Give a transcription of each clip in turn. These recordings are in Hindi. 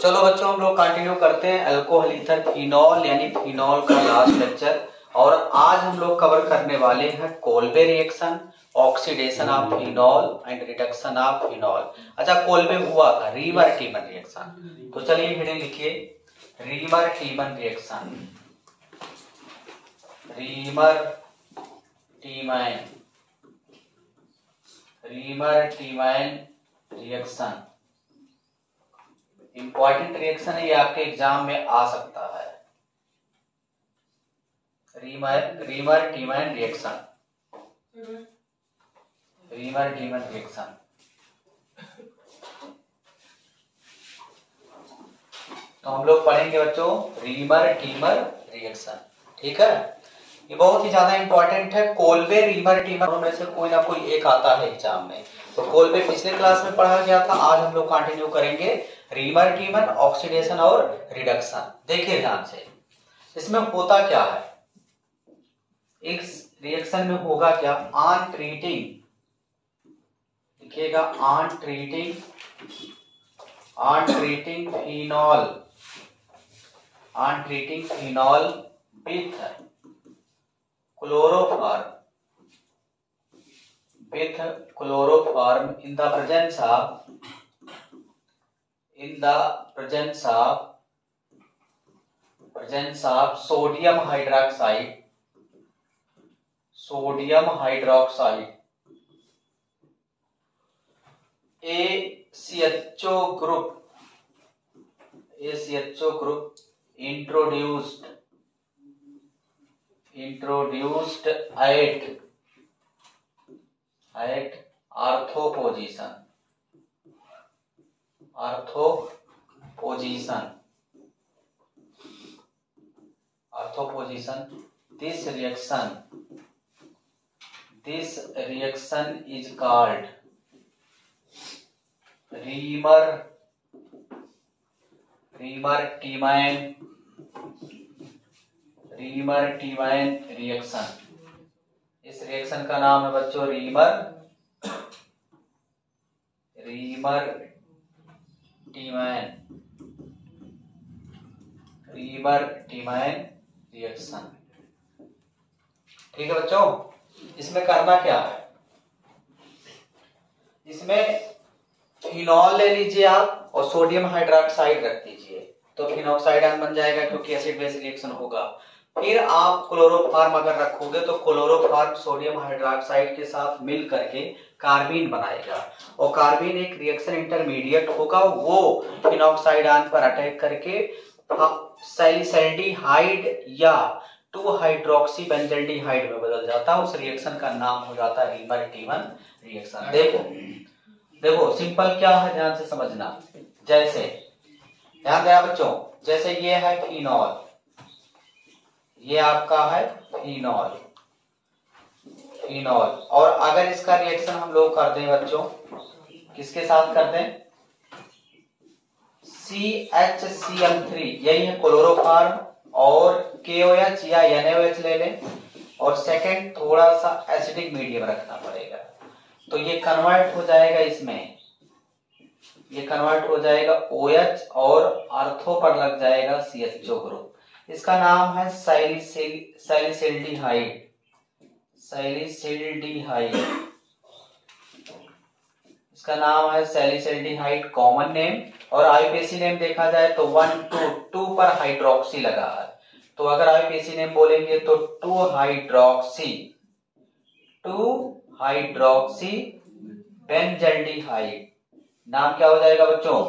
चलो बच्चों हम लोग कंटिन्यू करते हैं अल्कोहल ईथर फिनॉल यानी फिनॉल का लास्ट लेक्चर। और आज हम लोग कवर करने वाले हैं Kolbe reaction, oxidation of phenol and reduction of phenol. अच्छा, कोल्बे हुआ था रीमर टीमन रिएक्शन। तो चलिए हेडिंग लिखिए, reamer टीमन reaction. Reamer टीमन reaction important reaction है, ये आपके एग्जाम में आ सकता है। Reamer टीमन reaction, reamer टीमन reaction. तो हम लोग पढ़ेंगे बच्चों रीमर टीमर रिएक्शन, ठीक है। ये बहुत ही ज्यादा इंपॉर्टेंट है। कोल्बे रीमर टीमर में से कोई ना कोई एक आता है एग्जाम में। तो कोल्बे पिछले क्लास में पढ़ा गया था, आज हम लोग कंटिन्यू करेंगे रीमर टीमन, ऑक्सीडेशन और रिडक्शन। देखिए ध्यान से, इसमें होता क्या है, इस रिएक्शन में होगा क्या, ऑन ट्रीटिंग, लिखिएगा on treating phenol with chloroform in the presence of sodium hydroxide ACHO group introduced at ortho position. This reaction is called reamer टीमन reaction. इस रिएक्शन का नाम है बच्चों रीमर टीमन रिएक्शन, ठीक है बच्चों। इसमें करना क्या है, इसमें फिनॉल ले लीजिए आप और सोडियम हाइड्रोक्साइड रख दीजिए, तो फिनॉक्साइड आयन बन जाएगा क्योंकि एसिड बेस रिएक्शन होगा। फिर आप क्लोरोफॉर्म अगर रखोगे तो क्लोरोफॉर्म सोडियम हाइड्रोक्साइड के साथ मिल करके कार्बीन बनाएगा, और कार्बीन एक रिएक्शन इंटरमीडिएट होगा, वो फिनॉक्साइड आयन पर अटैक करके सैलिसल्डिहाइड या 2 हाइड्रोक्सी बेंजल्डिहाइड में बदल जाता है। उस रिएक्शन का नाम हो जाता है रीमर टीमन रिएक्शन। देखो सिंपल क्या है, ध्यान से समझना। जैसे ध्यान देना बच्चों, जैसे ये है फिनॉल, ये आपका है फिनॉल, और अगर इसका रिएक्शन हम लोग कर दें बच्चों, किसके साथ कर दें, CHCl3, यही है क्लोरोफॉर्म, और KOH या NaOH ले लें, और सेकंड थोड़ा सा एसिडिक मीडियम रखना पड़ेगा। तो ये कन्वर्ट हो जाएगा, इसमें ये कन्वर्ट हो जाएगा OH और आर्थो पर लग जाएगा CHO ग्रुप। इसका नाम है सैलिसल्डिहाइड। इसका नाम है सैलिसल्डिहाइड कॉमन नेम, और आईपीएसी नेम देखा जाए तो 1,2 पर हाइड्रोक्सी लगा है। तो अगर आईपीएसी नेम बोलेंगे तो 2 हाइड्रोक्सी बेंजल्डिहाइड, नाम क्या हो जाएगा बच्चों,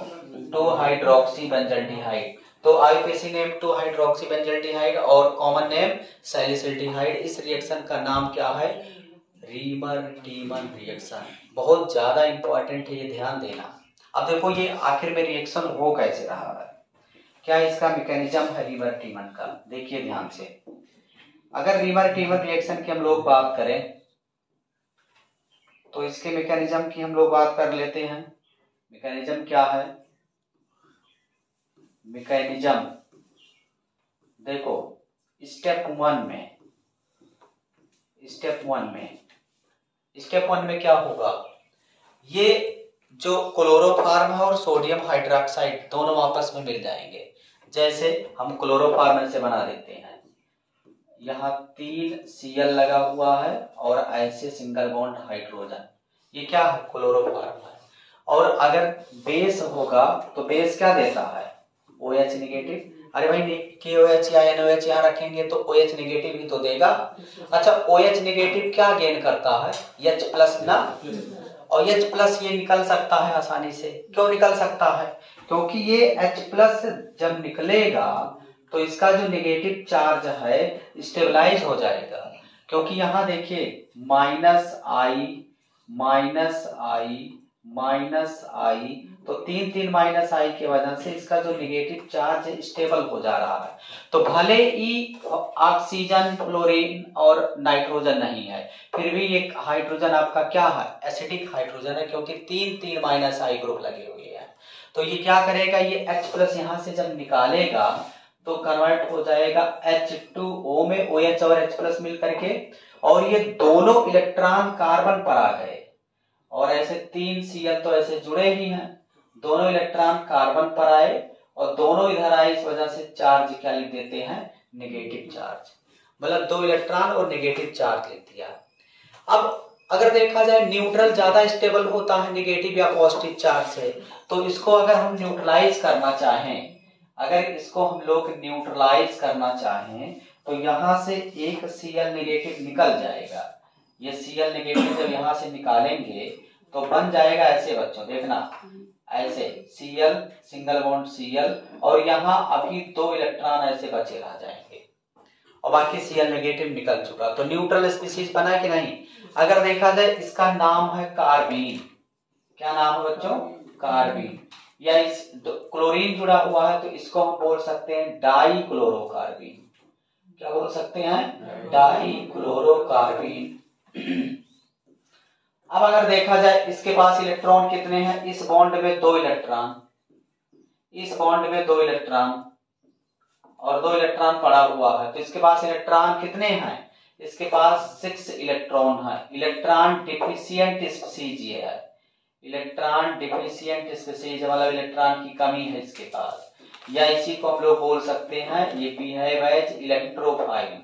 2 हाइड्रोक्सी बेंजल्डिहाइड। तो आईपीएसी नेम 2 हाइड्रोक्सी बेंजल्डिहाइड और कॉमन नेम सैलिसल्डिहाइड। इस रिएक्शन का नाम क्या है, रीमर टीमन रिएक्शन। बहुत ज्यादा इंपॉर्टेंट है, ये ध्यान देना। अब देखो ये आखिर में रिएक्शन हो कैसे रहा है, क्या इसका मैकेनिज्म है रीमर टीमन का। देखिए ध्यान से, अगर रीमर टीमन रिएक्शन की हम लोग बात करें तो इसके मैकेनिज्म की हम लोग बात कर लेते हैं। मैकेनिज्म क्या है, मैकेनिज्म देखो स्टेप वन में क्या होगा, ये जो क्लोरोफॉर्म है और सोडियम हाइड्रोक्साइड दोनों आपस में मिल जाएंगे। जैसे हम क्लोरोफॉर्म से बना देते हैं, यहाँ 3 Cl लगा हुआ है और ऐसे सिंगल बॉन्ड हाइड्रोजन, ये क्या है? क्लोरोफॉर्म है। और अगर बेस होगा तो बेस क्या देता है? OH negative. अरे भाई KOH या NOH यहाँ रखेंगे तो OH नेगेटिव ही तो देगा। अच्छा, OH नेगेटिव क्या गेन करता है? H प्लस ना, और H प्लस ये निकल सकता है आसानी से। क्यों निकल सकता है? क्योंकि ये H प्लस जब निकलेगा तो इसका जो नेगेटिव चार्ज है स्टेबलाइज हो जाएगा। क्योंकि यहाँ देखिए माइनस आई, तो 3 माइनस आई की वजह से इसका जो नेगेटिव चार्ज है स्टेबल हो जा रहा है। तो भले ही ऑक्सीजन, फ्लोरीन और नाइट्रोजन नहीं है, फिर भी एक हाइड्रोजन आपका क्या है? एसिडिक हाइड्रोजन है, क्योंकि 3 माइनस आई ग्रुप लगे हुए हैं। तो ये क्या करेगा? ये H प्लस यहाँ से जब निकालेगा तो कन्वर्ट हो जाएगा H2O में, OH और H प्लस मिल करके, और ये दोनों इलेक्ट्रॉन कार्बन पर आ गए, और ऐसे 3 Cl तो ऐसे जुड़े ही हैं, दोनों इलेक्ट्रॉन कार्बन पर आए और दोनों इधर आए, इस वजह से चार्ज क्या लिख देते हैं? Negative charge. मतलब 2 इलेक्ट्रॉन और नेगेटिव चार्ज लिख दिया। अब अगर देखा जाए न्यूट्रल ज्यादा स्टेबल होता है नेगेटिव या पॉजिटिव चार्ज से, तो इसको अगर हम न्यूट्रलाइज करना चाहें, तो यहां से एक Cl नेगेटिव निकल जाएगा। ये Cl नेगेटिव जब यहां से निकालेंगे तो बन जाएगा ऐसे बच्चों, देखना ऐसे Cl सिंगल बॉन्ड Cl, और यहाँ अभी 2 इलेक्ट्रॉन ऐसे बचे रह जाएंगे और बाकी Cl नेगेटिव निकल चुका। तो न्यूट्रल स्पीशीज बना कि नहीं? अगर देखा जाए इसका नाम है कार्बीन। क्या नाम है बच्चों? कार्बीन। या इस क्लोरीन जुड़ा हुआ है तो इसको हम बोल सकते हैं डाई क्लोरोकार्बीन। क्या बोल सकते हैं? डाई क्लोरोकार्बीन। अब अगर देखा जाए इसके पास इलेक्ट्रॉन कितने हैं? इस बॉन्ड में 2 इलेक्ट्रॉन, इस बॉन्ड में 2 इलेक्ट्रॉन और 2 इलेक्ट्रॉन पड़ा हुआ है, तो इसके पास इलेक्ट्रॉन कितने हैं? इसके पास 6 इलेक्ट्रॉन है। इलेक्ट्रॉन डिफिशियंट स्पीशीज ये है, इलेक्ट्रॉन डिफिशियंट स्पीशीज, मतलब इलेक्ट्रॉन की कमी है इसके पास, या इसी को हम लोग बोल सकते हैं ये बिहेव एज इलेक्ट्रोफाइल,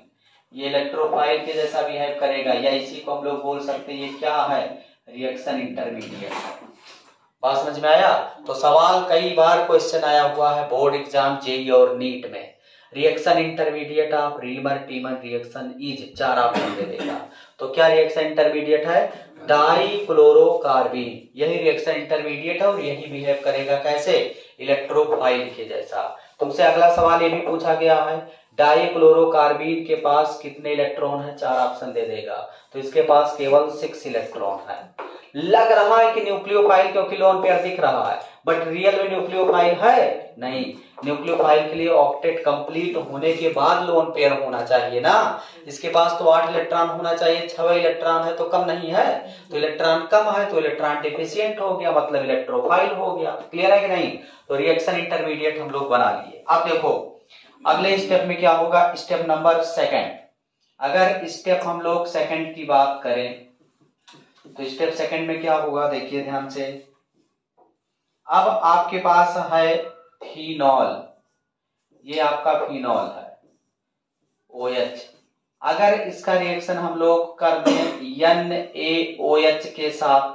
ये इलेक्ट्रोफाइल के जैसा बिहेव करेगा, या इसी को हम लोग बोल सकते हैं ये क्या है? Reaction intermediate. बात समझ में आया? तो सवाल कई बार क्वेश्चन आया हुआ है बोर्ड एग्जाम, जेईई और नीट में। Reaction intermediate of Reimer Tiemann reaction is 4 option दे देगा। तो क्या रिएक्शन इंटरमीडिएट है? डाई क्लोरोकार्बीन, यही रिएक्शन इंटरमीडिएट है और यही बिहेव करेगा कैसे? इलेक्ट्रोफाइल के जैसा। तुमसे अगला सवाल ये भी पूछा गया है, डाई क्लोरोकार्बीन के पास कितने इलेक्ट्रॉन है? 4 ऑप्शन दे देगा। तो इसके पास केवल 6 इलेक्ट्रॉन है। लग रहा है कि न्यूक्लियोफाइल क्योंकि लोन पेयर दिख रहा है, बट रियल में न्यूक्लियोफाइल है नहीं। न्यूक्लियोफाइल के लिए ऑक्टेट कंप्लीट होने के बाद लोन पेयर होना चाहिए ना। इसके पास तो 8 इलेक्ट्रॉन होना चाहिए, 6 इलेक्ट्रॉन है तो कम नहीं है, तो इलेक्ट्रॉन कम है तो इलेक्ट्रॉन डिफिशियंट हो गया, मतलब इलेक्ट्रोफाइल हो गया। क्लियर है कि नहीं? तो रिएक्शन इंटरमीडिएट हम लोग बना लिए। अब देखो अगले स्टेप में क्या होगा? Step number 2। अगर स्टेप हम लोग 2 की बात करें तो स्टेप 2 में क्या होगा? देखिए ध्यान से। अब आपके पास है फिनॉल, ये आपका फिनॉल है OH। अगर इसका रिएक्शन हम लोग कर दें NaOH के साथ,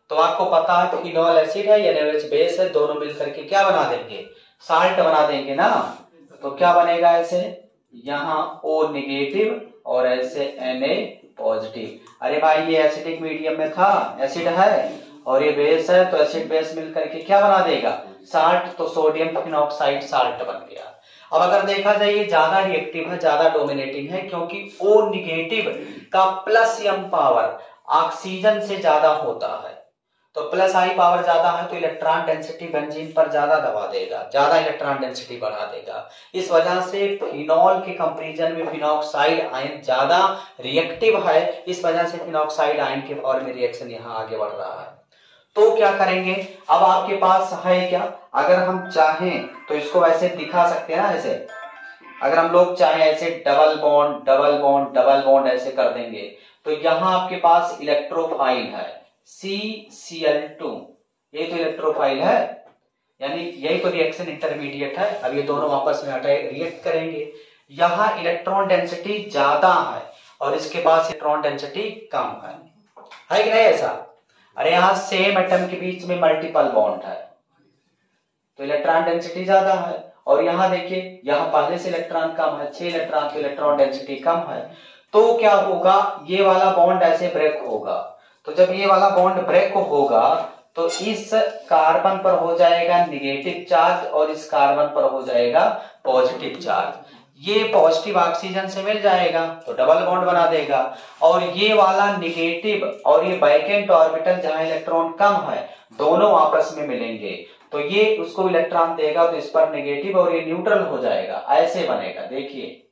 तो आपको पता है फिनॉल एसिड है, NaOH बेस है, दोनों मिलकर के क्या बना देंगे? साल्ट बना देंगे ना। तो क्या बनेगा? ऐसे यहाँ O नेगेटिव और ऐसे Na पॉजिटिव। अरे भाई ये एसिडिक मीडियम में था, एसिड है, और ये बेस है, तो एसिड बेस मिलकर के क्या बना देगा? साल्ट। तो सोडियम फिनॉक्साइड साल्ट बन गया। अब अगर देखा जाए ये ज्यादा रिएक्टिव है, ज्यादा डोमिनेटिंग है, क्योंकि O निगेटिव का प्लस m पावर ऑक्सीजन से ज्यादा होता है। तो प्लस I पावर ज्यादा है तो इलेक्ट्रॉन डेंसिटी बेंजीन पर ज्यादा दबा देगा, ज्यादा इलेक्ट्रॉन डेंसिटी बढ़ा देगा। इस वजह से फिनॉल के कंपैरिजन में फिनॉक्साइड आयन ज्यादा रिएक्टिव है, इस वजह से फिनॉक्साइड आयन के पावर में रिएक्शन यहाँ आगे बढ़ रहा है। तो क्या करेंगे? अब आपके पास है क्या? अगर हम चाहें तो इसको ऐसे दिखा सकते हैं ना, ऐसे अगर हम लोग चाहें ऐसे double bond double bond double bond ऐसे कर देंगे, तो यहाँ आपके पास इलेक्ट्रोफाइल है CCl2, यही तो इलेक्ट्रोफाइल है, यानी यही तो रिएक्शन इंटरमीडिएट है। अब ये दोनों आपस में रिएक्ट करेंगे। यहाँ इलेक्ट्रॉन डेंसिटी ज्यादा है और इसके पास इलेक्ट्रॉन डेंसिटी कम है कि नहीं ऐसा? अरे यहाँ सेम एटम के बीच में मल्टीपल बॉन्ड है तो इलेक्ट्रॉन डेंसिटी ज्यादा है, और यहाँ देखिए यहाँ पहले से इलेक्ट्रॉन कम है, 6 इलेक्ट्रॉन तो इलेक्ट्रॉन डेंसिटी कम है। तो क्या होगा, ये वाला बॉन्ड ऐसे ब्रेक होगा। तो जब ये वाला बॉन्ड ब्रेक होगा तो इस कार्बन पर हो जाएगा निगेटिव चार्ज और इस कार्बन पर हो जाएगा पॉजिटिव चार्ज। ये पॉजिटिव ऑक्सीजन से मिल जाएगा तो डबल बॉन्ड बना देगा, और ये वाला निगेटिव और ये वैकेंट ऑर्बिटल जहां इलेक्ट्रॉन कम है दोनों आपस में मिलेंगे तो ये उसको इलेक्ट्रॉन देगा तो इस पर नेगेटिव और ये न्यूट्रल हो जाएगा, ऐसे बनेगा। देखिए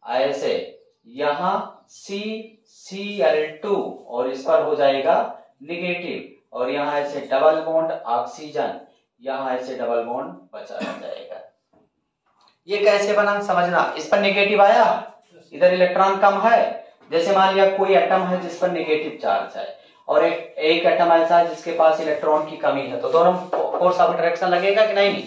ऐसे, यहां CCl2 और इस पर हो जाएगा निगेटिव, और यहां ऐसे डबल बॉन्ड ऑक्सीजन, यहां ऐसे डबल बॉन्ड बचा रह जाएगा। ये कैसे बना समझना, इस पर नेगेटिव आया, इधर इलेक्ट्रॉन कम है। जैसे मान लिया कोई एटम है जिस पर नेगेटिव चार्ज है और एक एटम ऐसा है जिसके पास इलेक्ट्रॉन की कमी है, तो दोनों फोर्स ऑफ अट्रैक्शन लगेगा कि नहीं?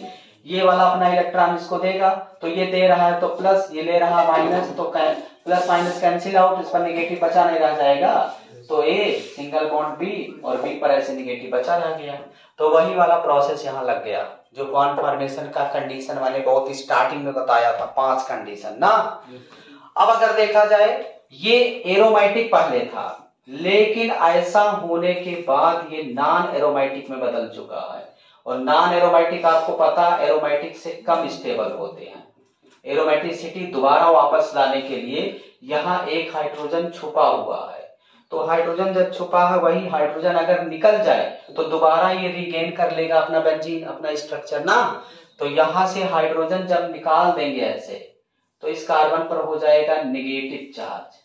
ये वाला अपना इलेक्ट्रॉन इसको देगा तो ये दे रहा है तो प्लस, ये ले रहा माइनस, तो प्लस माइनस कैंसिल आउट, इस पर नेगेटिव बचा नहीं रह जाएगा तो ए सिंगल बॉन्ड बी और बी पर ऐसे नेगेटिव बचा रह गया। तो वही वाला प्रोसेस यहाँ लग गया जो बॉन्ड फॉर्मेशन का कंडीशन मैंने बहुत स्टार्टिंग में बताया था, 5 कंडीशन ना। अब अगर देखा जाए ये एरोमेटिक पहले था, लेकिन ऐसा होने के बाद ये नॉन एरोमेटिक में बदल चुका है, और नॉन एरोमेटिक आपको पता एरोमेटिक से कम स्टेबल होते हैं। एरोमेटिसिटी दोबारा वापस लाने के लिए यहाँ एक हाइड्रोजन छुपा हुआ है, तो हाइड्रोजन जब छुपा है वही हाइड्रोजन अगर निकल जाए तो दोबारा ये रिगेन कर लेगा अपना बेंजीन, अपना स्ट्रक्चर ना। तो यहां से हाइड्रोजन जब निकाल देंगे ऐसे तो इस कार्बन पर हो जाएगा निगेटिव चार्ज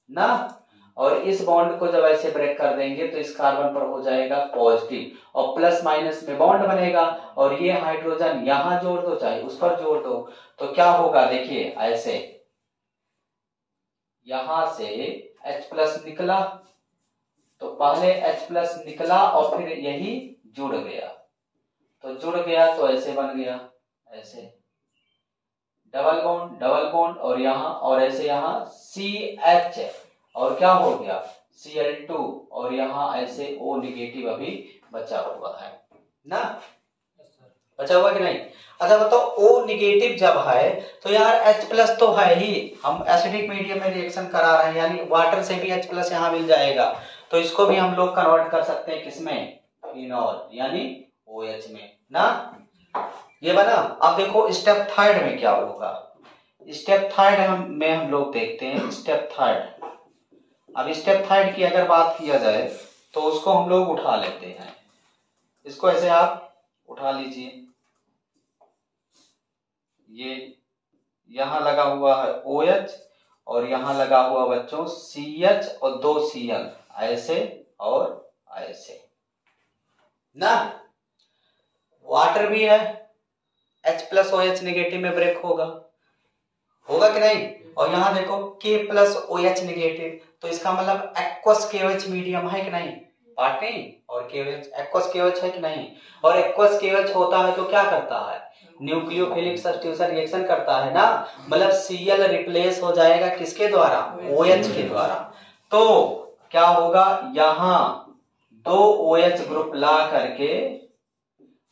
ना, और इस बॉन्ड को जब ऐसे ब्रेक कर देंगे तो इस कार्बन पर हो जाएगा पॉजिटिव, और प्लस माइनस में बॉन्ड बनेगा, और ये हाइड्रोजन यहां जोड़ दो चाहे उस पर जोड़ दो तो क्या होगा, देखिए ऐसे यहां से H प्लस निकला तो पहले H प्लस निकला और फिर यही जुड़ गया, तो जुड़ गया तो ऐसे बन गया, ऐसे डबल बॉन्ड और यहाँ और ऐसे यहाँ CH और क्या हो गया Cl2 और यहाँ ऐसे O निगेटिव अभी बचा हुआ है ना, बचा हुआ कि नहीं? अच्छा बताओ O निगेटिव जब है तो यार H प्लस तो है ही, हम एसिडिक मीडियम में रिएक्शन करा रहे हैं यानी वाटर से भी H प्लस यहाँ मिल जाएगा, तो इसको भी हम लोग कन्वर्ट कर सकते हैं किसमें, फिनॉल यानी OH में ना, ये बना। अब देखो स्टेप थर्ड में क्या होगा, स्टेप थर्ड में हम लोग देखते हैं स्टेप थर्ड। अब स्टेप थर्ड की अगर बात किया जाए तो उसको हम लोग उठा लेते हैं, इसको ऐसे आप उठा लीजिए, ये यहां लगा हुआ है OH और यहां लगा हुआ बच्चों CH और 2 Cl ऐसे और ऐसे ना, वाटर भी है H प्लस OH नेगेटिव में ब्रेक होगा कि नहीं, और यहाँ देखो K प्लस OH नेगेटिव, तो इसका मतलब एक्वस KOH मीडियम है कि नहीं पार्टनी, और KOH एक्वस KOH है कि नहीं, और एक्वस KOH होता है तो क्या करता है, न्यूक्लियोफिलिक सब्स्टिट्यूशन रिएक्शन करता है ना, मतलब Cl रिप्लेस हो जाएगा किसके द्वारा, OH के द्वारा। तो क्या होगा, यहाँ 2 OH ग्रुप ला करके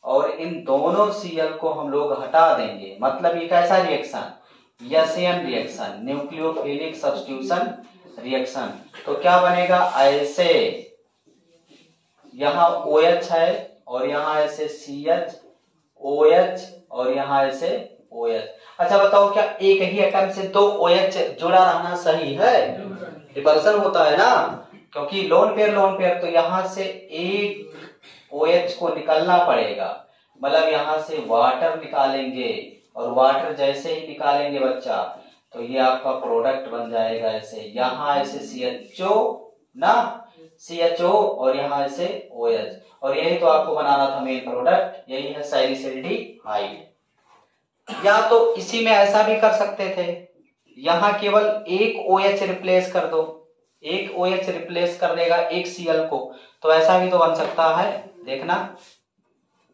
और इन दोनों Cl को हम लोग हटा देंगे, मतलब ये कैसा reaction, SN reaction, nucleophilic substitution reaction. तो क्या बनेगा ऐसे, यहाँ OH है और यहाँ ऐसे CH OH और यहाँ ऐसे OH। अच्छा बताओ क्या एक ही एटम से 2 OH जुड़ा रहना सही है, रिपल्सन होता है ना, क्योंकि लोन पेयर तो यहाँ से एक OH को निकलना पड़ेगा, मतलब यहाँ से वाटर निकालेंगे और वाटर जैसे ही निकालेंगे बच्चा तो ये आपका प्रोडक्ट बन जाएगा ऐसे, यहाँ ऐसे CHO ना, CHO और यहाँ ऐसे OH, और यही तो आपको बनाना था मेन प्रोडक्ट, यही है सैलिसिल्डिहाइड। या तो इसी में ऐसा भी कर सकते थे, यहाँ केवल एक OH रिप्लेस कर दो, एक OH रिप्लेस कर देगा एक Cl को, तो ऐसा भी तो बन सकता है, देखना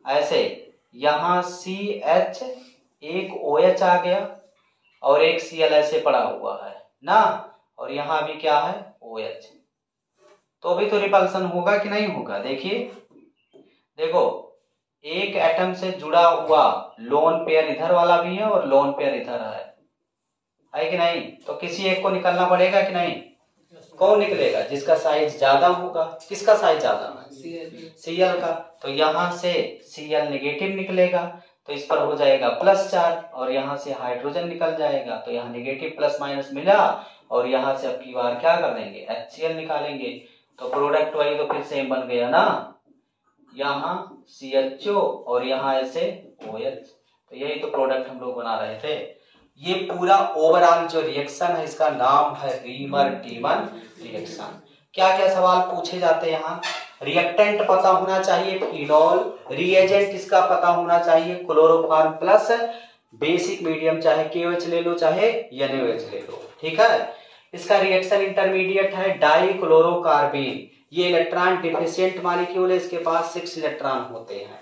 ऐसे, यहाँ CH एक OH आ गया और एक Cl ऐसे पड़ा हुआ है ना, और यहाँ भी क्या है OH, तो भी तो रिपल्सन होगा कि नहीं होगा। देखिए देखो, एक एटम से जुड़ा हुआ लोन पेयर इधर वाला भी है और लोन पेयर इधर है कि नहीं, तो किसी एक को निकलना पड़ेगा कि नहीं, कौन निकलेगा, जिसका साइज ज्यादा होगा। किसका साइज ज्यादा है, Cl का, तो यहाँ से Cl नेगेटिव निकलेगा, तो इस पर हो जाएगा प्लस चार्ज, और यहाँ से हाइड्रोजन निकल जाएगा, तो यहाँ नेगेटिव प्लस माइनस मिला, और यहाँ से अब की बार क्या कर देंगे, HCl निकालेंगे, तो प्रोडक्ट वही तो फिर सेम बन गया ना, यहाँ CHO और यहाँ ऐसे OH, तो यही तो प्रोडक्ट हम लोग बना रहे थे। ये पूरा ओवरऑल जो रिएक्शन है इसका नाम है रीमर टीमन रिएक्शन। क्या क्या सवाल पूछे जाते हैं यहाँ, रिएक्टेंट पता होना चाहिए फिनॉल, रिएजेंट इसका पता होना चाहिए क्लोरोफॉर्म प्लस बेसिक मीडियम, चाहे KOH ले लो चाहे NaOH ले लो, ठीक है। इसका रिएक्शन इंटरमीडिएट है डाइक्लोरोकार्बीन, ये इलेक्ट्रॉन डिफिशिएंट मॉलिक्यूल है, इसके पास 6 इलेक्ट्रॉन होते हैं।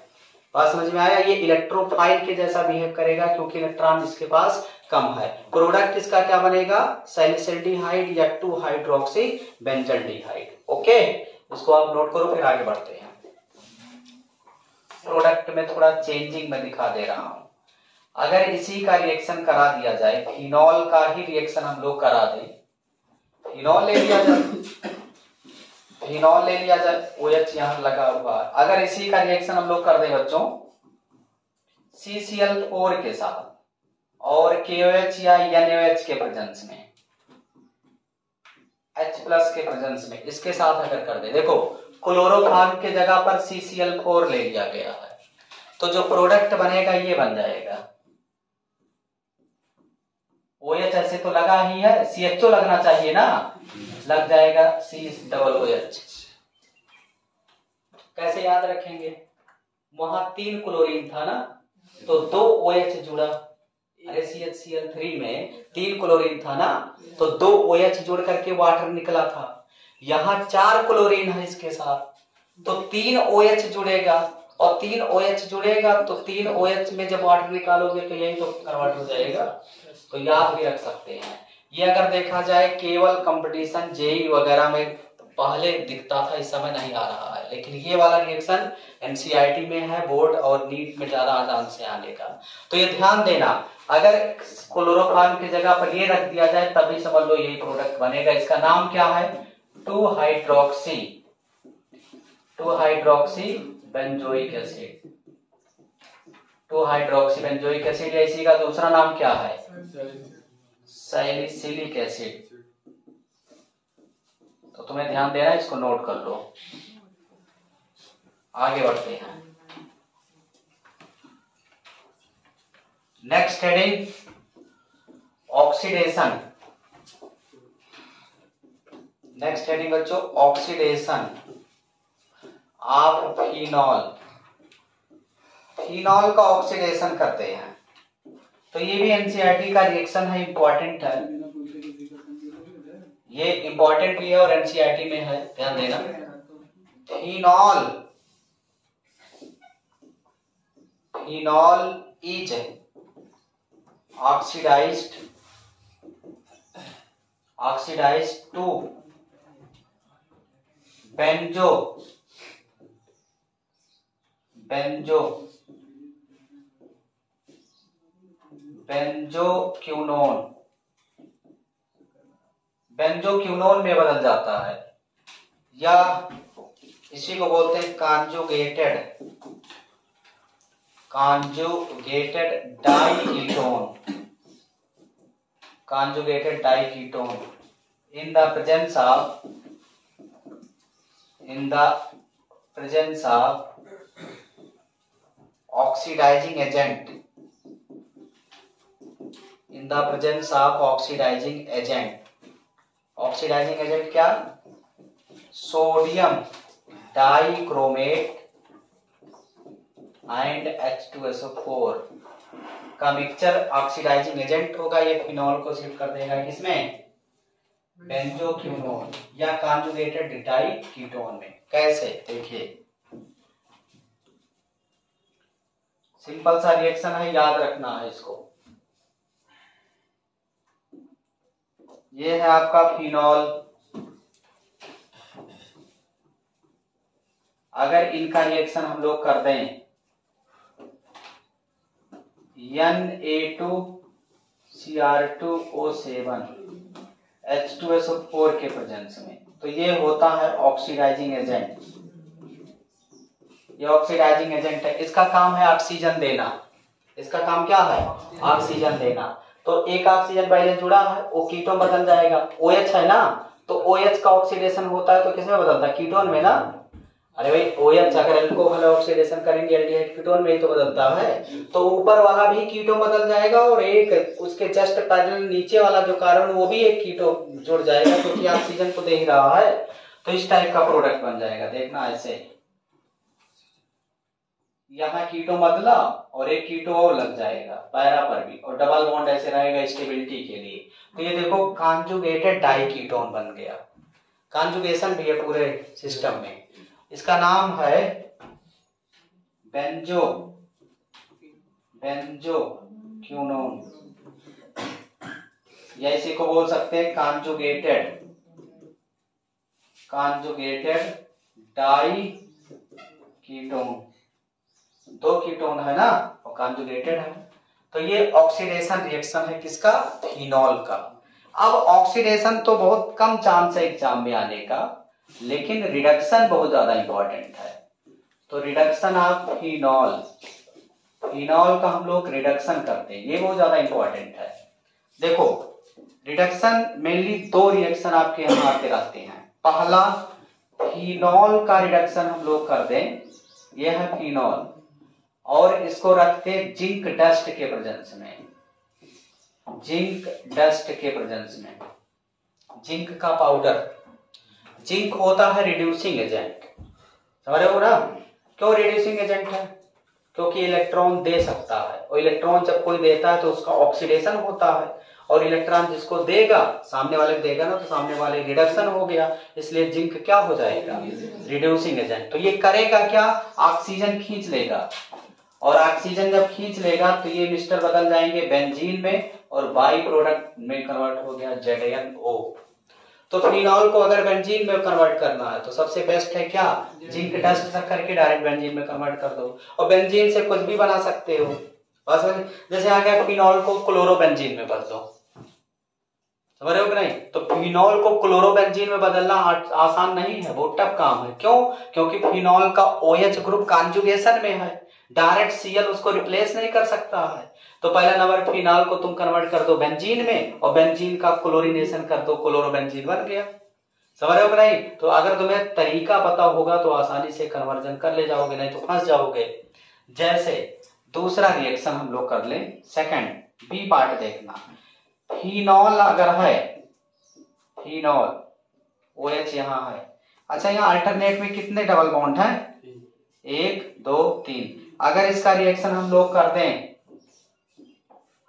बात समझ में आया, ये इलेक्ट्रोफाइल के जैसा बिहेव करेगा क्योंकि इलेक्ट्रॉन इसके पास कम है। प्रोडक्ट इसका क्या बनेगा, सैलिसिल्डिहाइड या 2 हाइड्रोक्सी बेंजल्डिहाइड। ओके, इसको आप नोट करो, फिर आगे बढ़ते हैं। प्रोडक्ट में थोड़ा चेंजिंग में दिखा दे रहा हूं, अगर इसी का रिएक्शन करा दिया जाए, फिनॉल का ही रिएक्शन हम लोग करा दें, फिनॉल ले लिया जाए, फिनॉल ले लिया जाए, OH यहां लगा हुआ, अगर इसी का रिएक्शन हम लोग कर दें बच्चों CCl4 के साथ और KOH या NaOH के प्रेजेंस में, H प्लस के प्रेजेंस में, इसके साथ अगर कर दे, देखो क्लोरोफॉर्म के जगह पर CCl4 ले लिया गया है, तो जो प्रोडक्ट बनेगा ये बन जाएगा, OH ऐसे तो लगा ही है, CHO लगना चाहिए ना, लग जाएगा COOH। कैसे याद रखेंगे, वहां 3 क्लोरीन था ना, तो 2 OH जुड़ा, अरे CHCl3 में 3 क्लोरीन था ना, तो 2 OH जुड़ करके वाटर निकला था, यहाँ 4 क्लोरीन है इसके साथ, तो 3 OH जुड़ेगा, और 3 OH जुड़ेगा तो 3 OH में जब वाटर निकालोगे तो यही तो कन्वर्ट हो जाएगा, तो याद भी रख सकते हैं। ये अगर देखा जाए केवल कंपटीशन JEE वगैरह में पहले दिखता था, इस समय नहीं आ रहा है, लेकिन ये वाला रिएक्शन NCERT में है, बोर्ड और नीट में ज्यादा आसान से आने का, तो ये ध्यान देना, अगर क्लोरोफॉर्म की जगह पर ये रख दिया जाए तभी समझ लो यही प्रोडक्ट बनेगा। इसका नाम क्या है, 2 hydroxy benzoic acid, 2 hydroxy benzoic acid, या इसी का दूसरा नाम क्या है, सैलिसिलिक एसिड। तो तुम्हें ध्यान देना है, इसको नोट कर लो। आगे बढ़ते हैं, next heading oxidation. Next heading बच्चों ऑक्सीडेशन ऑफ फिनॉल। फिनॉल का ऑक्सीडेशन करते हैं, तो ये भी NCERT का रिएक्शन है, इंपॉर्टेंट है, ये इंपॉर्टेंट भी है और NCERT में है, ध्यान देना। Phenol is oxidized to benzoquinone में बदल जाता है, या इसी को बोलते हैं conjugated diketone in the presence of oxidizing agent, oxidising agent क्या, सोडियम डाइक्रोमेट एंड H2SO4 का मिक्सचर ऑक्सीडाइजिंग एजेंट होगा, ये फिनॉल को शिफ्ट कर देगा किसमें, बेंजोक्विनोन या कॉन्जुगेटेड डाइकीटोन में। कैसे, देखिए सिंपल सा रिएक्शन है, याद रखना है इसको। ये है आपका फिनॉल, अगर इनका रिएक्शन हम लोग कर दें Na2Cr2O7 H2SO4 के प्रेजेंस में, तो ये होता है ऑक्सीडाइजिंग एजेंट। ये ऑक्सीडाइजिंग एजेंट है, इसका काम है ऑक्सीजन देना। इसका काम क्या है? ऑक्सीजन देना। तो एक ऑक्सीजन पहले जुड़ा है, वो कीटोन बदल जाएगा। OH है ना, तो OH का ऑक्सीडेशन होता है तो किसमें बदलता है? कीटोन में ना। अरे भाई OH अगर अल्कोहल ऑक्सीडेशन करेंगे एल्डिहाइड कीटोन में ही तो बदलता है, तो ऊपर वाला भी कीटोन बदल जाएगा और एक उसके जस्ट पैरेलल नीचे वाला जो कार्बन वो भी एक कीटोन जुड़ जाएगा, क्योंकि ऑक्सीजन को दे ही रहा है। तो इस टाइप का प्रोडक्ट बन जाएगा। देखना ऐसे, यहाँ कीटोन बदला और एक कीटो और लग जाएगा पैरा पर भी, और डबल बॉन्ड ऐसे रहेगा स्टेबिलिटी के लिए। तो ये देखो कॉन्जुगेटेड डाई कीटोन बन गया। कॉन्जुगेशन भी है पूरे सिस्टम में। इसका नाम है बेंजोक्विनोन, या इसी को बोल सकते हैं कॉन्जुगेटेड डाई कीटोन। दो कीटोन है ना और कॉन्जुगेटेड है। तो ये ऑक्सीडेशन रिएक्शन है किसका? फिनॉल का। अब ऑक्सीडेशन तो बहुत कम चांस है एग्जाम में आने का, लेकिन रिडक्शन बहुत ज्यादा इंपॉर्टेंट है। तो रिडक्शन ऑफ फिनॉल का हम लोग रिडक्शन करते हैं, ये बहुत ज्यादा इंपॉर्टेंट है। देखो रिडक्शन मेनली दो रिएक्शन आपके यहाँ आते रहते हैं। पहला फिनॉल का रिडक्शन हम लोग कर दें, यह है फिनॉल, और इसको रखते हैं जिंक डस्ट के प्रेजेंस में। जिंक का पाउडर। जिंक होता है रिड्यूसिंग एजेंट, समझ रहे हो ना? क्यों रिड्यूसिंग एजेंट है? क्योंकि इलेक्ट्रॉन दे सकता है, और इलेक्ट्रॉन जब कोई देता है तो उसका ऑक्सीडेशन होता है, और इलेक्ट्रॉन जिसको देगा सामने वाले को देगा ना, तो सामने वाले रिडक्शन हो गया। इसलिए जिंक क्या हो जाएगा? Reducing agent. तो ये करेगा क्या? ऑक्सीजन खींच लेगा, और ऑक्सीजन जब खींच लेगा तो ये मिस्टर बदल जाएंगे बेंजीन में, और बाई प्रोडक्ट में कन्वर्ट हो गया ZnO। तो फिनॉल को अगर बेंजीन में कन्वर्ट करना है तो सबसे बेस्ट है क्या? जिंक डस्ट तक करके डायरेक्ट बेंजीन में कन्वर्ट कर दो, और बेंजीन से कुछ भी बना सकते हो। बस जैसे आ गया फिनॉल को क्लोरोबेंजीन में बदलो, समझ रहे हो कि नहीं? तो फिनॉल को क्लोरोबेंजीन में बदलना आसान नहीं है, बहुत टफ काम है। क्यों? क्योंकि फिनॉल का OH ग्रुप कॉन्जुगेशन में है, डायरेक्ट Cl उसको रिप्लेस नहीं कर सकता है। तो पहला नंबर फिनॉल को तुम कन्वर्ट कर दो बेंजीन में, और बेंजीन का क्लोरीनेशन कर दो, क्लोरोबेंजीन बन गया। समझ रहे हो कि नहीं? तो अगर तुम्हें तरीका पता होगा तो आसानी से कन्वर्जन कर ले जाओगे, नहीं तो फंस जाओगे। जैसे दूसरा रिएक्शन हम लोग कर लें, सेकंड बी पार्ट देखना। फिनॉल अगर है, फिनॉल OH यहाँ है। अच्छा, यहाँ अल्टरनेट में कितने डबल बॉन्ड है? 1 2 3। अगर इसका रिएक्शन हम लोग कर दें,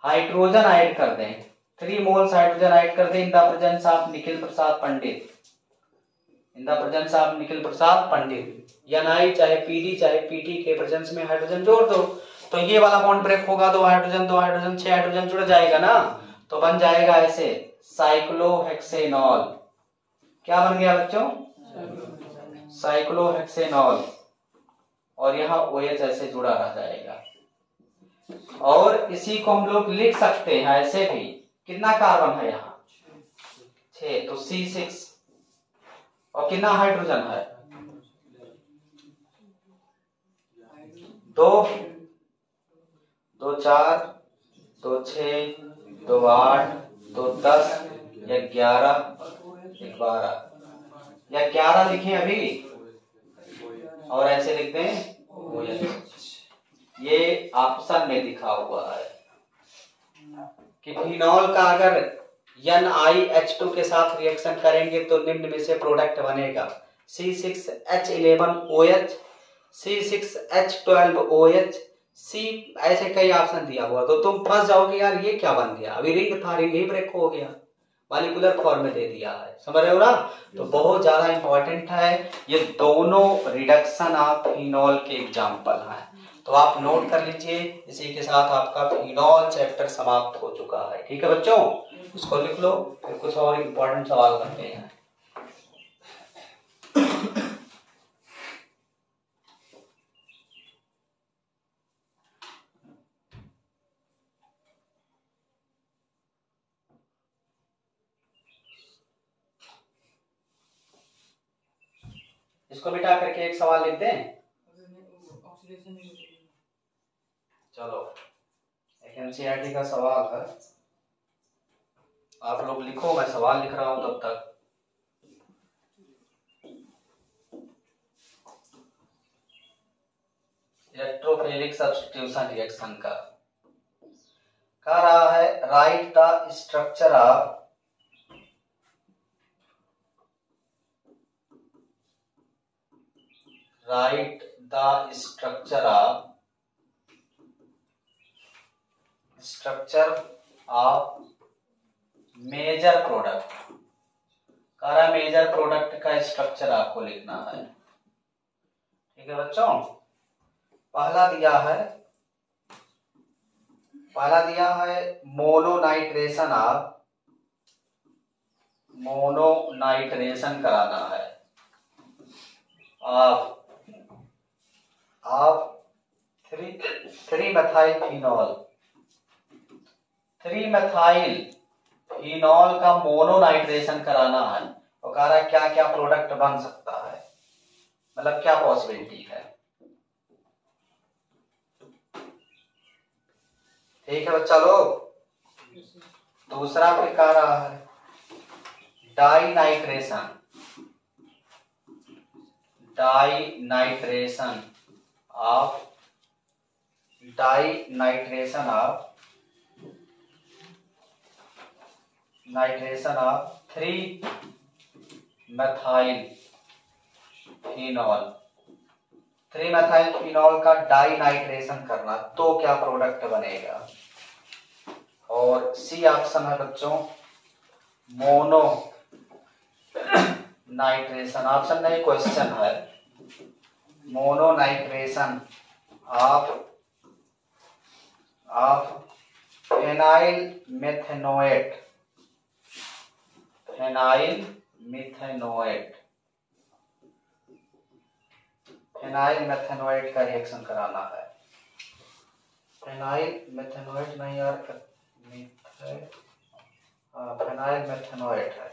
हाइड्रोजन ऐड कर दें, 3 मोल्स हाइड्रोजन ऐड कर दें in the presence of Nikhil Prasad Pandit, Ni चाहे PD चाहे PT के प्रेजेंस में हाइड्रोजन जोड़ दो, तो ये वाला बॉन्ड ब्रेक होगा, 2 हाइड्रोजन 6 हाइड्रोजन जुड़ जाएगा ना, तो बन जाएगा ऐसे साइक्लोहेक्सेनॉल। क्या बन गया बच्चों? साइक्लोहेक्सेनॉल, और यहाँ OH ऐसे जुड़ा रह जाएगा। और इसी को हम लोग लिख सकते हैं ऐसे भी, कितना कार्बन है यहाँ? 6, तो C6, और कितना हाइड्रोजन है? 2 2 4 2 6 2 8 2 10 या 11 12, या 11 लिखें अभी और ऐसे लिखते हैं। ये ऑप्शन में दिखा हुआ है कि फिनॉल का अगर NiH2 के साथ रिएक्शन करेंगे तो निम्न में से प्रोडक्ट बनेगा C6H11OH, C6H12OH, C, ऐसे कई ऑप्शन दिया हुआ, तो तुम फंस जाओगे यार ये क्या बन गया? अभी रिंग था, रिंग ही ब्रेक हो गया, मॉलिक्यूलर फॉर्म में दे दिया है, समझ रहे हो ना। तो बहुत ज्यादा इंपॉर्टेंट है, ये दोनों रिडक्शन ऑफ फिनॉल के एग्जाम्पल हैं, तो आप नोट कर लीजिए। इसी के साथ आपका फिनॉल चैप्टर समाप्त हो चुका है। ठीक है बच्चों, उसको लिख लो, फिर कुछ और इम्पोर्टेंट सवाल करते हैं। इसको बिठा करके एक सवाल लिख दें। चलो, एक एनसीईआरटी का सवाल है, आप लोग लिखो, मैं सवाल लिख रहा हूं तब तक। इलेक्ट्रोफिलिक सब्स्टिट्यूशन रिएक्शन का कह रहा है, write the structure of write the structure of major product. कह रहा है मेजर प्रोडक्ट का स्ट्रक्चर आपको लिखना है। ठीक है बच्चों, पहला दिया है मोनोनाइट्रेशन कराना है आप 3-methyl फिनॉल का मोनोनाइट्रेशन कराना है। तो कह रहा है क्या क्या प्रोडक्ट बन सकता है, मतलब क्या पॉसिबिलिटी है। ठीक है बच्चा लोग। दूसरा फिर कह रहा है डाइनाइट्रेशन ऑफ 3-methyl फिनॉल का डाइनाइट्रेशन करना, तो क्या प्रोडक्ट बनेगा। और सी ऑप्शन है बच्चों मोनो नाइट्रेशन, ऑप्शन नहीं क्वेश्चन है, मोनोनाइट्रेशन ऑफ फेनाइल मेथेनोएट का रिएक्शन कराना है। फेनाइल मेथेनोएट नहीं यार, फेनाइल मेथेनोएट है,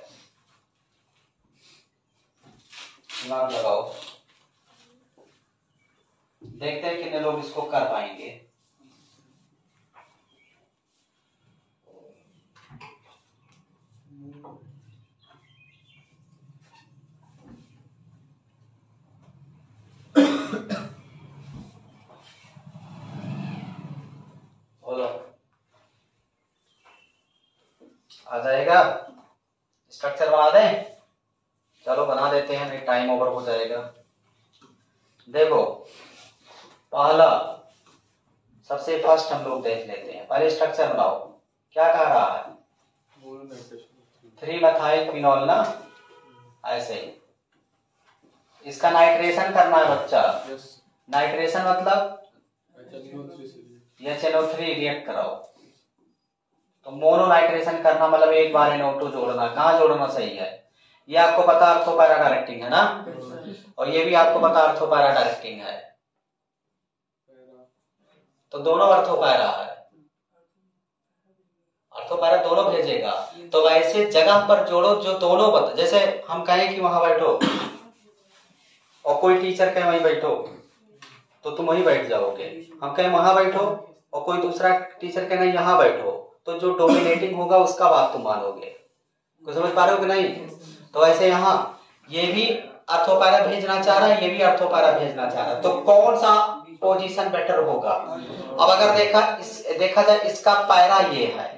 नाम लगाओ। देखते हैं कितने लोग इसको कर पाएंगे। बोलो, आ जाएगा? स्ट्रक्चर बना दें? चलो बना देते हैं, नहीं टाइम ओवर हो जाएगा। देखो, पहला सबसे फर्स्ट हम लोग देख लेते हैं, पहले स्ट्रक्चर बनाओ। क्या कह रहा है? 3-methyl फिनॉल ना, ऐसे ही इसका नाइट्रेशन करना है बच्चा। नाइट्रेशन मतलब HNO3 रिएक्ट कराओ। तो मोनो नाइट्रेशन करना मतलब एक बार NO2 जोड़ना। कहाँ जोड़ना सही है? ये आपको पता अर्थो पैरा डायरेक्टिंग है ना, और ये भी आपको पता अर्थो पैरा डायरेक्टिंग है, तो दोनों अर्थो पैरा है, अर्थो पैरा दोनों भेजेगा। तो ऐसे जगह पर जोड़ो जो दोनों बता, जैसे हम कहें कि वहां बैठो और कोई टीचर कहे वहीं बैठो, तो तुम वहीं बैठ जाओगे। हम कहें वहां बैठो और कोई दूसरा टीचर कहे नहीं यहाँ बैठो, तो जो डोमिनेटिंग होगा उसका बात तुम मानोगे। कुछ समझ पा रहे हो कि नहीं? तो ऐसे यहाँ ये भी अर्थोपैरा भेजना चाह रहा है, ये भी अर्थोपैरा भेजना चाह रहा है, तो कौन सा पोजीशन बेटर होगा? अब अगर देखा जाए, इसका पैरा ये है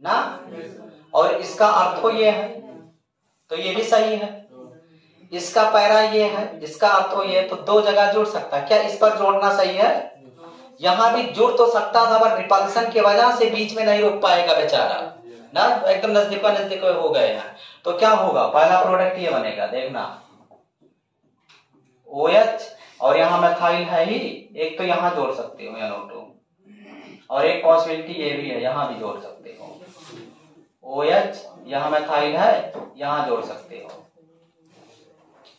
ना, और इसका अर्थो ये है, तो ये भी सही है। इसका पैरा ये है, इसका अर्थो ये है, तो दो जगह जुड़ सकता है। क्या इस पर जोड़ना सही है? यहाँ भी जुड़ तो सकता था, पर रिपल्सन की वजह से बीच में नहीं रुक पाएगा बेचारा, ना, एकदम नजदीक हो गए हैं। तो क्या होगा, पहला प्रोडक्ट ये बनेगा, देखना OH, और यहाँ मेथाइल है ही, एक तो यहाँ जोड़ सकते हो NO2, और एक पॉसिबिलिटी ये भी है, यहाँ भी जोड़ सकते हो OH, यहाँ मेथाइल है, यहाँ जोड़ सकते हो,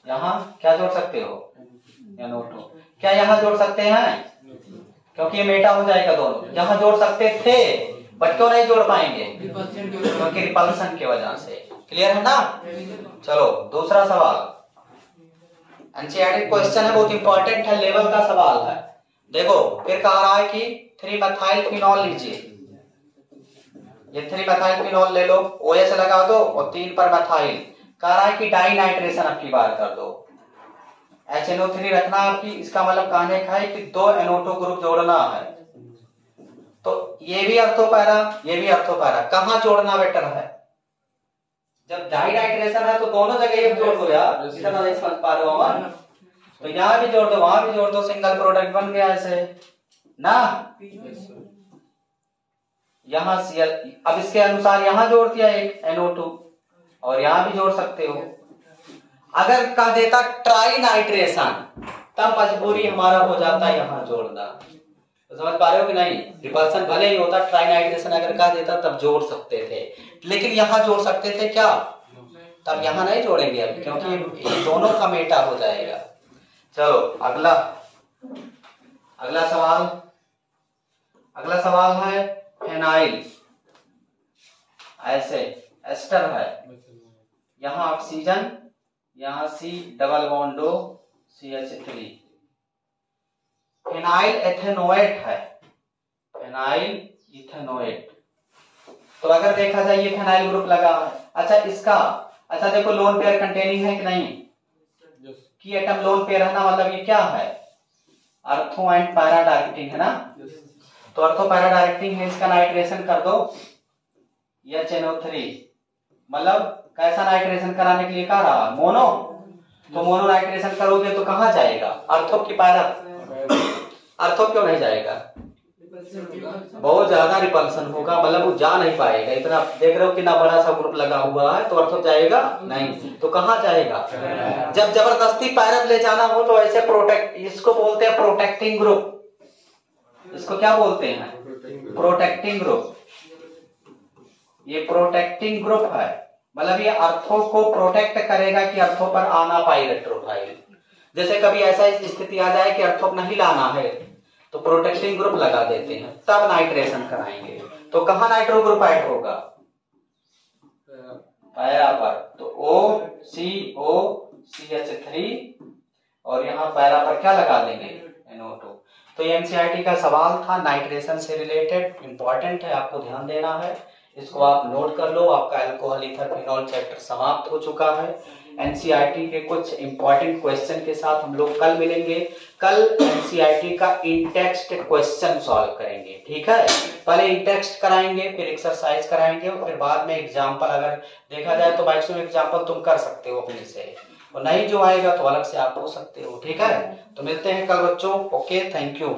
यहाँ क्या जोड़ सकते हो NO2। क्या यहाँ जोड़ सकते हैं, क्योंकि ये मेटा हो जाएगा दोनों, यहाँ जोड़ सकते थे बट क्यों नहीं जोड़ पाएंगे, क्योंकि रिपल्सन की वजह से। क्लियर है ना। चलो दूसरा सवाल, एनसीईआरटी क्वेश्चन है, बहुत इंपॉर्टेंट है, लेवल का सवाल है। देखो फिर कह रहा है कि 3 मेथाइल फिनॉल लीजिए, ये 3 मेथाइल फिनॉल ले लो, OH लगा दो और 3 पर मेथाइल। कह रहा है कि डाई नाइट्रेशन अब की बार कर दो, HNO3 रखना आपकी, इसका मतलब कहने का है कि 2 NO2 ग्रुप जोड़ना है। तो ये भी अर्थोपैरा, ये भी अर्थोपैरा, कहाँ जोड़ना बेटर है, जब डाई नाइट्रेशन है तो दोनों जगह ये जोड़ दो यार, इतना नहीं समझ पा रहे हो हम, तो यहाँ भी जोड़ दो वहां भी जोड़ दो, सिंगल प्रोडक्ट बन गया ऐसे ना। यहाँ Cl, अब इसके अनुसार यहाँ जोड़ दिया एक NO2, और यहाँ भी जोड़ सकते हो। अगर कह देता ट्राई नाइट्रेशन, तब मजबूरी हमारा हो जाता यहाँ जोड़ना, तो समझ पा रहे हो कि नहीं। रिपल्सन भले ही होता, ट्राई नाइट्रेशन अगर कह देता तब जोड़ सकते थे, लेकिन यहाँ जोड़ सकते थे क्या, तब यहाँ नहीं जोड़ेंगे अभी, क्योंकि ये दोनों का मेटा हो जाएगा। चलो अगला, अगला सवाल है फेनाइल, ऐसे एस्टर है, यहाँ ऑक्सीजन, यहाँ C double bond O CH3, phenyl ethanoate है, फेनाइल इथेनोएट। तो अगर देखा जाए ये फेनाइल ग्रुप लगा है, अच्छा इसका, अच्छा देखो लोन पेयर कंटेनिंग है कि नहीं, की एटम लोन पेयर है ना, मतलब ये क्या है, अर्थो एंड पैरा डायरेक्टिंग है ना, तो अर्थो पैरा डायरेक्टिंग है, इसका नाइट्रेशन कर दो HNO3, मतलब कैसा नाइट्रेशन कराने के लिए कह रहा, मोनो, तो मोनो नाइट्रेशन करोगे तो कहाँ जाएगा, अर्थो की पैरा, अर्थो क्यों नहीं जाएगा, बहुत ज्यादा रिपल्सन होगा, मतलब वो जा नहीं पाएगा, इतना देख रहे हो कितना बड़ा सा ग्रुप लगा हुआ है, तो अर्थो जाएगा नहीं, तो कहाँ जाएगा, जब जबरदस्ती पैरब ले जाना हो तो ऐसे प्रोटेक्ट, इसको बोलते हैं प्रोटेक्टिंग ग्रुप, इसको क्या बोलते हैं, प्रोटेक्टिंग ग्रुप, ये प्रोटेक्टिंग ग्रुप है, मतलब ये अर्थों को प्रोटेक्ट करेगा कि अर्थों पर आना पाए इलेक्ट्रोफाइल। जैसे कभी ऐसा स्थिति आ जाए कि अर्थों नहीं लाना है, तो प्रोटेक्टिंग ग्रुप लगा देते हैं, तब नाइट्रेशन कराएंगे। तो कहाँ नाइट्रो ग्रुप ऐड होगा, पैरा पर, तो OCO CH3, और यहाँ पैरा पर क्या लगा देंगे NO2। तो ये एनसीईआरटी का सवाल था, नाइट्रेशन से रिलेटेड, इंपॉर्टेंट है, आपको ध्यान देना है, इसको आप नोट कर लो। आपका अल्कोहल ईथर फिनॉल चैप्टर समाप्त हो चुका है। एनसीईआरटी के कुछ इंपॉर्टेंट क्वेश्चन के साथ हम लोग कल मिलेंगे। कल एनसीईआरटी का इन टेक्स्ट क्वेश्चन सॉल्व करेंगे, ठीक है। पहले इन टेक्स्ट कराएंगे, फिर एक्सरसाइज कराएंगे, और फिर बाद में एग्जाम्पल, अगर देखा जाए तो मैक्सिमम एग्जाम्पल तुम कर सकते हो अपने से, और नहीं जो आएगा तो अलग से आप हो सकते हो, ठीक है। तो मिलते हैं कल बच्चों, ओके, थैंक यू।